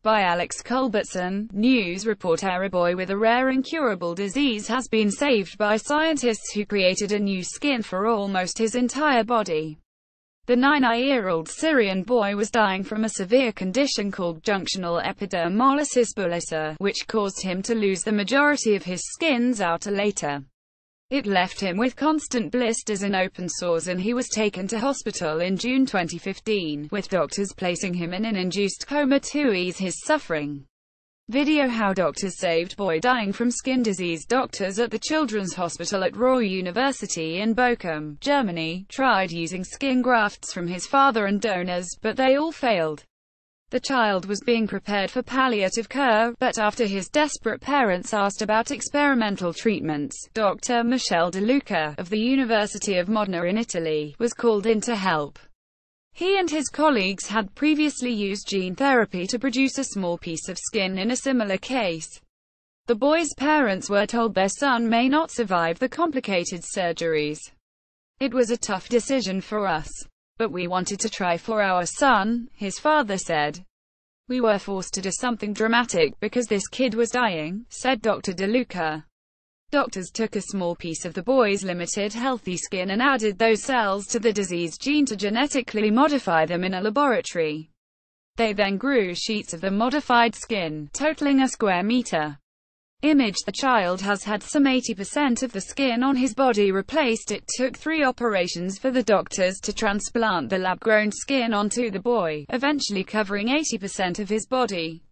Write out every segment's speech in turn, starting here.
By Alix Culbertson, news reporter. A boy with a rare incurable disease has been saved by scientists who created a new skin for almost his entire body. The 9-year-old Syrian boy was dying from a severe condition called junctional epidermolysis bullosa, which caused him to lose the majority of his skin's outer layer. It left him with constant blisters and open sores, and he was taken to hospital in June 2015, with doctors placing him in an induced coma to ease his suffering. Video how doctors saved boy dying from skin disease. Doctors at the Children's Hospital at Ruhr University in Bochum, Germany, tried using skin grafts from his father and donors, but they all failed. The child was being prepared for palliative care, but after his desperate parents asked about experimental treatments, Dr. Michele De Luca, of the University of Modena in Italy, was called in to help. He and his colleagues had previously used gene therapy to produce a small piece of skin in a similar case. The boy's parents were told their son may not survive the complicated surgeries. "It was a tough decision for us. But we wanted to try for our son," his father said. "We were forced to do something dramatic because this kid was dying," said Dr. De Luca. Doctors took a small piece of the boy's limited healthy skin and added those cells to the disease gene to genetically modify them in a laboratory. They then grew sheets of the modified skin, totaling a square meter. Image. The child has had some 80% of the skin on his body replaced. It took 3 operations for the doctors to transplant the lab-grown skin onto the boy, eventually covering 80% of his body.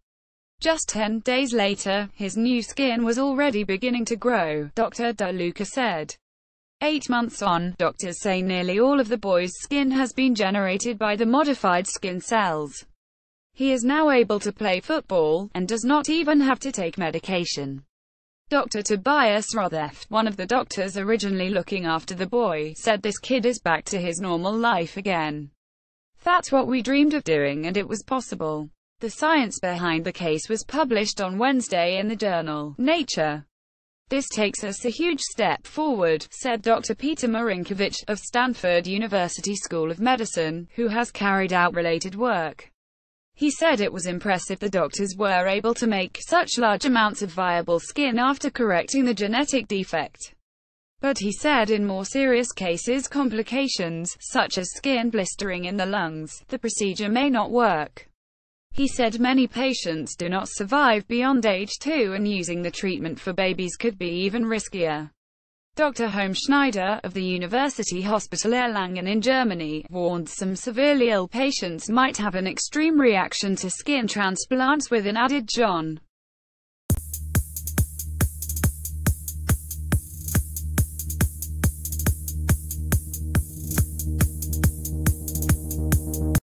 Just 10 days later, his new skin was already beginning to grow, Dr. De Luca said. 8 months on, doctors say nearly all of the boy's skin has been generated by the modified skin cells. He is now able to play football, and does not even have to take medication. Dr. Tobias Rothef, one of the doctors originally looking after the boy, said this kid is back to his normal life again. "That's what we dreamed of doing, and it was possible." The science behind the case was published on Wednesday in the journal Nature. "This takes us a huge step forward," said Dr. Peter Marinkovich, of Stanford University School of Medicine, who has carried out related work. He said it was impressive the doctors were able to make such large amounts of viable skin after correcting the genetic defect. But he said in more serious cases, complications, such as skin blistering in the lungs, the procedure may not work. He said many patients do not survive beyond age 2, and using the treatment for babies could be even riskier. Dr. Schneider, of the University Hospital Erlangen in Germany, warned some severely ill patients might have an extreme reaction to skin transplants with an added John.